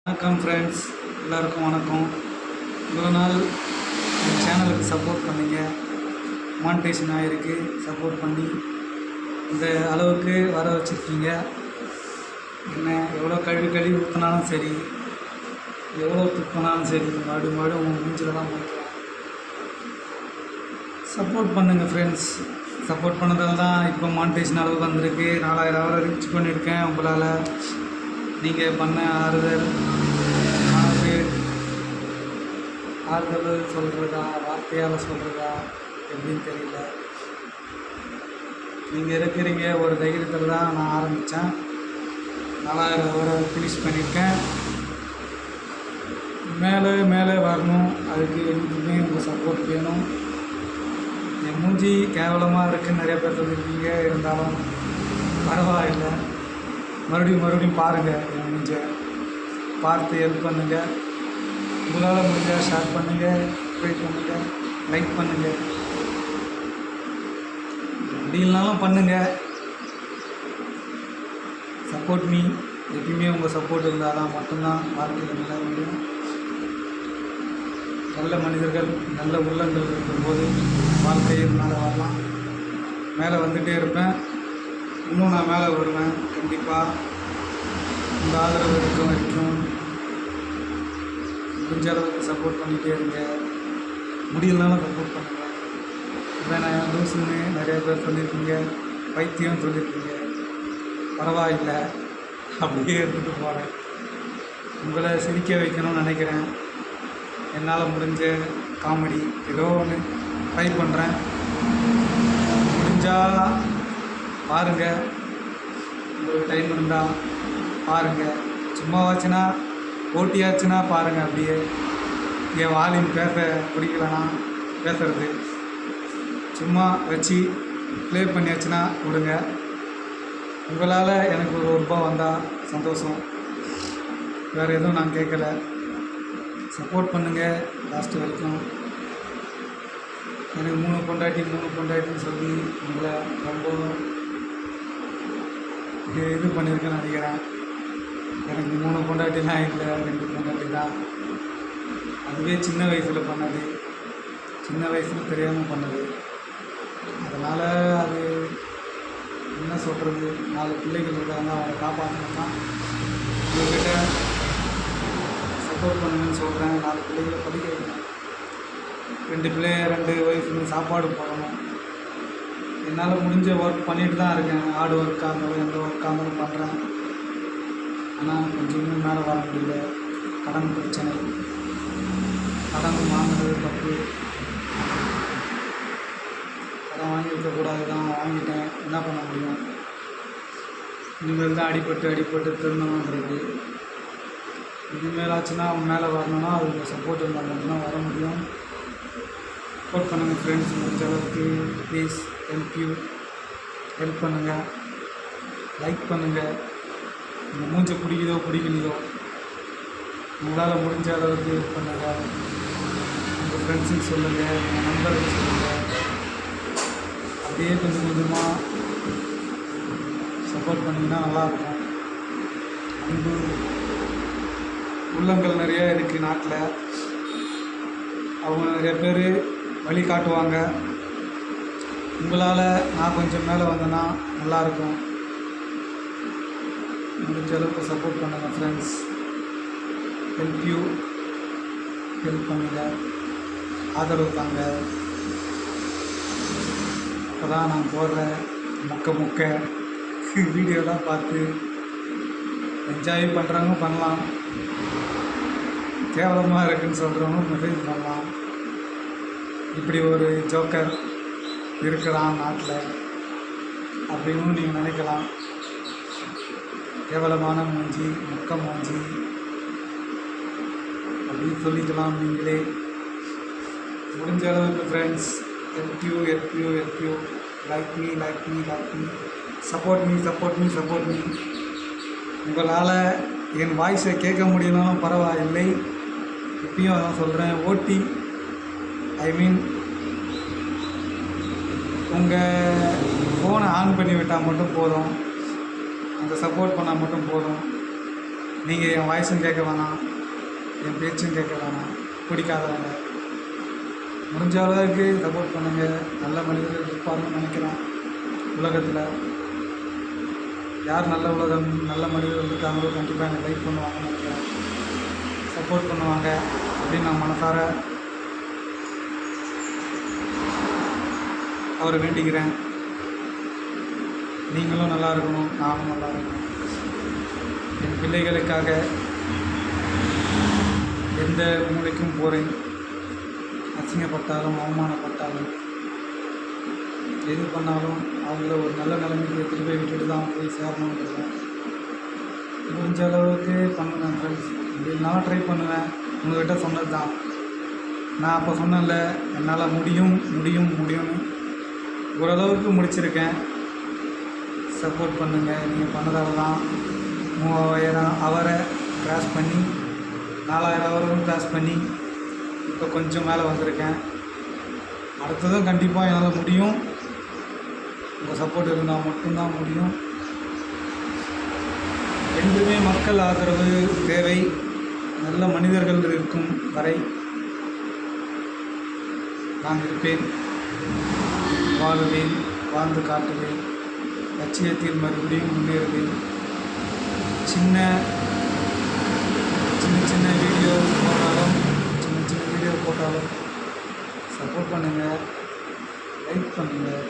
வணக்கம் ஃப்ரெண்ட்ஸ், எல்லாருக்கும் வணக்கம். இவ்வளோ நாள் இந்த சேனலுக்கு சப்போர்ட் பண்ணிங்க, மானிட்டேஷன் ஆகிருக்கு, சப்போர்ட் பண்ணி இந்த அளவுக்கு வர வச்சுருக்கீங்க. என்ன எவ்வளோ கழுவி ஊற்றினாலும் சரி, எவ்வளோ துப்பினாலும் சரி, மறுபடியும் உங்கள் மூஞ்சில் தான் போய்க்கிறேன். சப்போர்ட் பண்ணுங்கள் ஃப்ரெண்ட்ஸ். சப்போர்ட் பண்ணதால் தான் இப்போ மானிட்டேஷன் அளவுக்கு வந்திருக்கு. 4000 ஹவரை ரீச் பண்ணியிருக்கேன். உங்களால் நீங்கள் பண்ண ஆறுதல் சொல்கிறதா, வார்த்தையால் சொல்கிறதா எப்படின்னு தெரியல. நீங்கள் இருக்கிறீங்க ஒரு தைரியத்தில் தான் நான் ஆரம்பித்தேன். 4000 ஹவரை ஃபினிஷ் பண்ணியிருக்கேன். மேலே வரணும். அதுக்கு என்றுமே உங்கள் சப்போர்ட் வேணும். என் மூஞ்சி கேவலமாக இருக்குதுன்னு நிறைய பேர் சொல்லியிருக்கீங்க. இருந்தாலும் பரவாயில்லை. மறுபடியும் பாருங்கள். என் மூஞ்சை பார்த்து ஹெல்ப் பண்ணுங்கள். உங்களால் முடிஞ்சால் ஷேர் பண்ணுங்கள், சப்ஸ்கிரைப் பண்ணுங்கள், லைக் பண்ணுங்கள். எப்படினாலும் பண்ணுங்கள். Support me. எப்பயுமே உங்கள் சப்போர்ட் இருந்தால் தான் மட்டும்தான் வாழ்க்கையில் நல்லா முடியும். நல்ல மனிதர்கள், நல்ல உள்ளங்கள் இருக்கும்போது வாழ்க்கையில் மேலே வரலாம். மேலே வந்துகிட்டே இருப்பேன். இன்னும் நான் மேலே வருவேன் கண்டிப்பாக. இந்த ஆதரவு இருக்க வரைக்கும் முடிஞ்ச அளவுக்கு சப்போர்ட் பண்ணிகிட்டே இருங்க. முடியலனாலும் சப்போர்ட் பண்ணுங்கள். இதை நான் லூசுன்னு நிறைய பேர் சொல்லியிருக்கீங்க, பைத்தியம் சொல்லியிருக்கீங்க. பரவாயில்லை, அப்படியே எடுத்துகிட்டு போகிறேன். உங்களை சிரிக்க வைக்கணும்னு நினைக்கிறேன். என்னால் முடிஞ்ச காமெடி ஏதோ ஒன்று ட்ரை பண்ணுறேன். முடிஞ்சால் பாருங்கள். உங்களுக்கு டைம் இருந்தால் பாருங்கள். சும்மா வாச்சுன்னா போட்டியாச்சுன்னா பாருங்கள். அப்படியே என் வால்யூம் பேச பிடிக்கலனா பேசுகிறது சும்மா வச்சு ப்ளே பண்ணியாச்சுன்னா விடுங்க. உங்களால் எனக்கு ஒரு ரூபா வந்தால் சந்தோஷம். வேறு எதுவும் நான் கேட்கல. சப்போர்ட் பண்ணுங்கள் லாஸ்ட்டு வரைக்கும். எனக்கு 3 பொண்டாட்டின்னு சொல்லி உங்களை ரொம்ப இது பண்ணியிருக்கேன்னு நினைக்கிறேன். எனக்கு 3 பொண்டாட்டிலாம் இல்லை, 2 பொண்டாட்டி தான். அதுவே சின்ன வயசில் பண்ணது, சின்ன வயசில் தெரியாமல் பண்ணது. அதனால் அது என்ன சொல்கிறது, 4 பிள்ளைகள் இருக்காங்க, அவங்களை காப்பாற்றணும்னா உங்கள்கிட்ட சப்போர்ட் பண்ணுங்கன்னு சொல்கிறேன். 4 பிள்ளைகளை படிக்க வைக்கணும். 2 வயசுக்கு சாப்பாடு போடணும். என்னால் முடிஞ்ச ஒர்க் பண்ணிட்டு தான் இருக்கேன். ஹார்ட் ஒர்க்காக இருந்தாலும் எந்த ஒர்க்காக இருந்தாலும் பண்ணுறேன். ஆனால் கொஞ்சம் இன்னும் மேலே வர முடியல. கடன் பிரச்சனை, கடன் வாங்குறது தப்பு. கடன் வாங்கியிருக்கக்கூடாது தான், வாங்கிட்டேன். என்ன பண்ண முடியும்? இனிமேல் தான் அடிப்பட்டு திருந்தணுன்றது. இனிமேல் ஆச்சுன்னா அவன் மேலே வரணும்னா அதுக்கு சப்போர்ட் இருந்தால் மட்டும்தான் வர முடியும். சப்போர்ட் பண்ணுங்கள் ஃப்ரெண்ட்ஸ். முடிஞ்ச அளவுக்கு ப்ளீஸ் ஹெல்ப் பண்ணுங்கள், லைக் பண்ணுங்கள். இந்த மூஞ்சை பிடிக்கலையோ உங்களால் முடிஞ்ச அளவுக்கு ஹெல்ப் பண்ணுங்கள். உங்கள் ஃப்ரெண்ட்ஸுக்கு சொல்லுங்கள், உங்கள் நண்பர்களுக்கு சொல்லுங்கள். அப்படியே கொஞ்சமாக சப்போர்ட் பண்ணிங்கன்னா நல்லாயிருக்கும். அன்பு உள்ளங்கள் நிறையா இருக்குது நாட்டில். அவங்க நிறைய பேர் வழி காட்டுவாங்க. உங்களால் நான் கொஞ்சம் மேலே வந்தேன்னா நல்லாயிருக்கும். முடிஞ்ச அளவுக்கு சப்போர்ட் பண்ணுங்கள் ஃப்ரெண்ட்ஸ். ஹெல்ப் பண்ணுங்கள், ஆதரவு தாங்க. இப்போ தான் நான் போடுற மொக்க வீடியோலாம் பார்த்து என்ஜாய் பண்ணுறவங்க பண்ணலாம், கேவலமாக இருக்குதுன்னு சொல்கிறவங்க மெசேஜ் பண்ணலாம். இப்படி ஒரு ஜோக்கர் இருக்கிறான் நாட்டில் அப்படின்னு நீங்கள் நினைக்கலாம். கேவலமான மூஞ்சி, மொக்க மூஞ்சி அப்படின்னு சொல்லிக்கலாம் நீங்களே. முடிஞ்ச அளவுக்கு friends help you like me support me. உங்களால் என் வாய்ஸை கேட்க முடியலனாலும் பரவாயில்லை. இப்பயும் அதான் சொல்கிறேன். உங்கள் ஃபோனை ஆன் பண்ணி விட்டால் மட்டும் போதும். அந்த சப்போர்ட் பண்ணால் மட்டும் போதும். நீங்கள் என் வாய்ஸும் கேட்க வேணாம், என் பேச்சும் கேட்க வேணாம். பிடிக்காதவங்க முடிஞ்ச அளவுக்கு சப்போர்ட் பண்ணுங்கள். நல்ல மனிதர்கள் இருப்பாருன்னு நினைக்கிறேன் உலகத்தில். யார் நல்ல மனிதர்கள் இருக்காங்களோ கண்டிப்பாக என்னை லைக் பண்ணுவாங்கன்னு நினைக்கிறேன், சப்போர்ட் பண்ணுவாங்க அப்படின்னு நான் மனசார அவரை வேண்டிக்கிறேன். நீங்களும் நல்லா இருக்கணும், நானும் நல்லா இருக்கணும். என் பிள்ளைகளுக்காக எந்த மூலைக்கும் போகிறேன். அசிங்கப்பட்டாலும் அவமானப்பட்டாலும் எது பண்ணாலும் அவங்கள ஒரு நல்ல நிலைமைக்கு எடுத்துகிட்டு போய் விட்டுட்டு தான் போய் சேரணுங்கிறது முடிஞ்ச அளவுக்கு பண்ணுவேன் ஃப்ரெண்ட்ஸ். இப்படினாலும் ட்ரை பண்ணுவேன். உங்கள்கிட்ட சொன்னது தான் நான் அப்போ சொன்னேன்ல, என்னால் முடியும்னு ஓரளவுக்கு முடிச்சிருக்கேன். சப்போர்ட் பண்ணுங்கள். நீங்கள் பண்ணதால தான் 3000 ஹவரை கிராஸ் பண்ணி 4000 ஹவரும் கிராஸ் பண்ணி இப்போ கொஞ்சம் மேலே வந்திருக்கேன். அடுத்ததும் கண்டிப்பாக என்னால் முடியும். உங்கள் சப்போர்ட் இருந்தால் மட்டும்தான் முடியும். என்றுமே மக்கள் ஆதரவு தேவை. நல்ல மனிதர்கள் இருக்கும் வரை நான் இருப்பேன், வாழுவேன், வாழ்ந்து காட்டுவேன், லட்சியத்தில் மறுபடியும் முன்னேறுவேன். சின்ன வீடியோ போட்டாலும் சப்போர்ட் பண்ணுங்கள், லைக் பண்ணுங்கள்.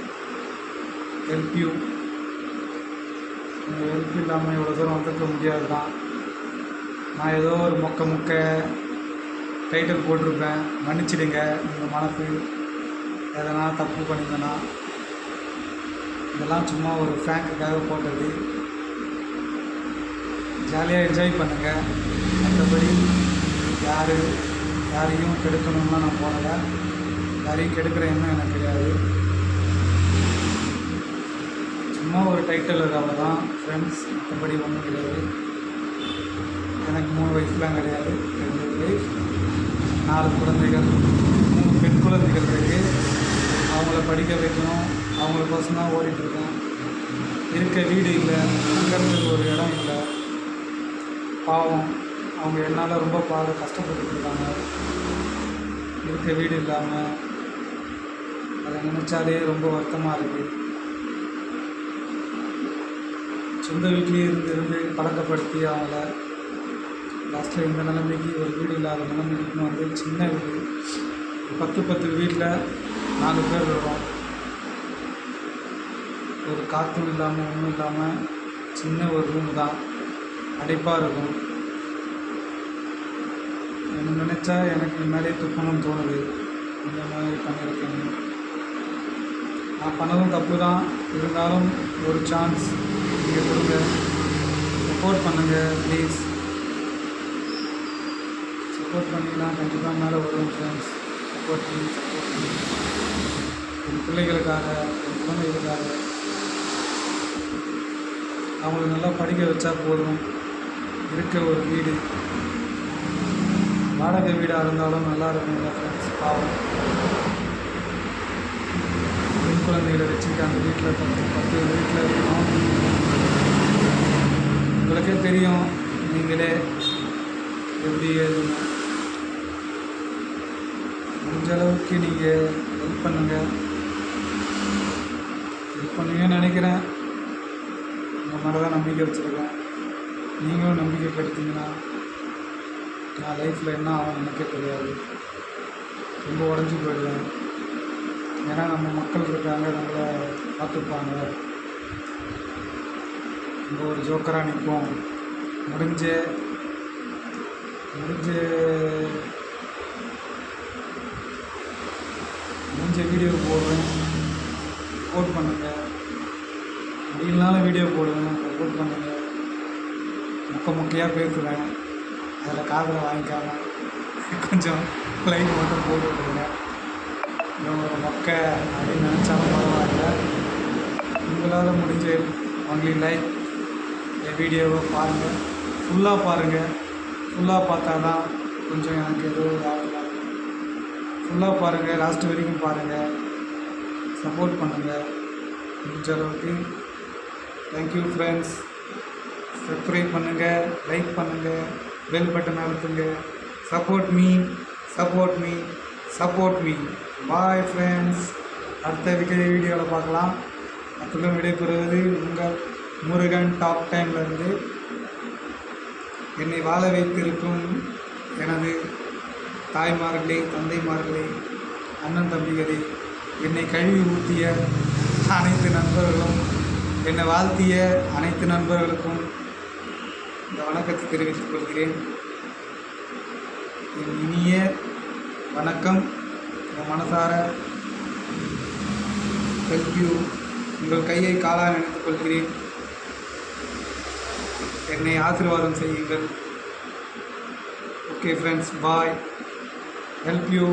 Help you. உங்கள் ஹெல்ப் இல்லாமல் இவ்வளோ தூரம் வந்திருக்க முடியாது தான். நான் ஏதோ ஒரு மொக்க டைட்டில் போட்டிருப்பேன், மன்னிச்சிடுங்க. உங்கள் மனசு எதனா தப்பு பண்ணிங்கன்னா இதெல்லாம் சும்மா ஒரு ஃப்ராங்குக்காக போட்டது. ஜாலியாக என்ஜாய் பண்ணுங்கள். மற்றபடி யாரையும் கெடுக்கணும்னா நான் போனலை. யாரையும் கெடுக்கிற எண்ணம் எனக்கு கிடையாது. சும்மா ஒரு டைட்டில் அவ்வளோதான் ஃப்ரெண்ட்ஸ், மற்றபடி ஒன்றும் கிடையாது. எனக்கு 3 வயசுலாம் கிடையாது, 2 வயசு, 4 குழந்தைகள், 3 பெண் குழந்தைகள் இருக்குது. அவங்கள படிக்க வைக்கணும், அவங்களுக்கோசம் தான் ஓடிட்டுருக்கேன். இருக்க வீடு இல்லை, தங்கிறதுக்கு ஒரு இடம் இல்லை. பாவம், அவங்க என்னால் ரொம்ப கஷ்டப்பட்டுருக்காங்க. இருக்க வீடு இல்லாமல் அதை நினச்சாலே ரொம்ப வருத்தமாக இருக்குது. சொந்த வீட்லேயே இருந்து பழக்கப்படுத்தி அவங்கள லாஸ்ட்டில் இந்த நிலைமைக்கு, ஒரு வீடு இல்லாத நிலைமைக்கு வந்து சின்ன வீடு, 10 வீட்டில் 4 பேர் இருக்கிறோம். ஒரு காற்றும் இல்லாமல் ஒன்றும் இல்லாமல் சின்ன ஒரு ரூம் தான், அடைப்பாக இருக்கும். என்ன நினச்சா எனக்கு மேலே துப்பணும்னு தோணுது. இந்த மாதிரி பண்ணியிருக்கேன். நான் பண்ணதும் தப்பு தான், இருந்தாலும் ஒரு சான்ஸ் நீங்கள் கொடுங்க, சப்போர்ட் பண்ணுங்கள் ப்ளீஸ். சப்போர்ட் பண்ணிங்கன்னா கண்டிப்பாக மேலே வரும் ஃப்ரெண்ட்ஸ். சப்போர்ட் பண்ணி என் பிள்ளைகளுக்காக, என் குழந்தைகளுக்காக அவங்கள நல்லா படிக்க வச்சா போதும். இருக்க ஒரு வீடு, வாடகை வீடாக இருந்தாலும் நல்லா இருக்குங்க ஃப்ரெண்ட்ஸ். பாவம், பெண் குழந்தைகளை வச்சுட்டு அந்த வீட்டில் 10 வீட்டில் இருக்கணும். உங்களுக்கே தெரியும், நீங்களே எப்படி ஏதுன்னு. முடிஞ்ச அளவுக்கு நீங்கள் ஹெல்ப் பண்ணுங்கள். ஹெல்ப் பண்ணுவீங்கன்னு நினைக்கிறேன். உங்கள் மேலே தான் நம்பிக்கை வச்சுருக்கேன். நீங்களும் நம்பிக்கை கெடுத்தீங்கன்னா நான் லைஃப்பில் என்ன ஆகும் எனக்கே தெரியாது. ரொம்ப உடஞ்சி போயிடுவேன். ஏன்னா நம்ம மக்கள் இருக்காங்க, நம்மளை பார்த்துப்பாங்க. நம்ம ஒரு ஜோக்கராக நிற்போம். முடிஞ்ச வீடியோ போடுவேன், சப்போர்ட் பண்ணுங்கள். முடியலனாலும் வீடியோ போடுவேன், சப்போர்ட் பண்ணுங்கள். மொக்கையாக பேசுவேன், அதில் காதில் வாங்கிக்காமல் கொஞ்சம் லைக் மட்டும் போட்டு விடுங்க. ஒரு மொக்கை அப்படின்னு நினச்சாலும் பரவாயில்ல. உங்களால் முடிஞ்ச ஒன்லி லைக் என் வீடியோவை பாருங்கள், ஃபுல்லாக பாருங்கள். ஃபுல்லாக பார்த்தா தான் கொஞ்சம் எனக்கு எதுவும் ஆகலாம். ஃபுல்லாக பாருங்கள், லாஸ்ட்டு வரைக்கும் பாருங்கள், சப்போர்ட் பண்ணுங்கள் முடிஞ்ச அளவுக்கு. Thank you friends. சப்ஸ்கிரைப் பண்ணுங்கள், லைக் பண்ணுங்கள், பெல் பட்டன் அழுத்துங்க. Support me, support me, support me. Bye friends. அடுத்த வீடியோவில் பார்க்கலாம். அத்துடன் விடைபெறுவது உங்கள் முருகன் டாப் டைம்லேருந்து. என்னை வாழ வைத்திருக்கும் எனது தாய்மார்களே, தந்தைமார்களே, அண்ணன் தம்பிகளே, என்னை கழுவி ஊற்றிய அனைத்து நண்பர்களும், என்னை வாழ்த்திய அனைத்து நண்பர்களுக்கும் இந்த வணக்கத்தை தெரிவித்துக் கொள்கிறேன். என் இனிய வணக்கம். என் மனசார ஹெல்ப் யூ. உங்கள் கையை காலாக நினைத்துக் கொள்கிறேன். என்னை ஆசீர்வாதம் செய்யுங்கள். Okay friends, bye. Help you.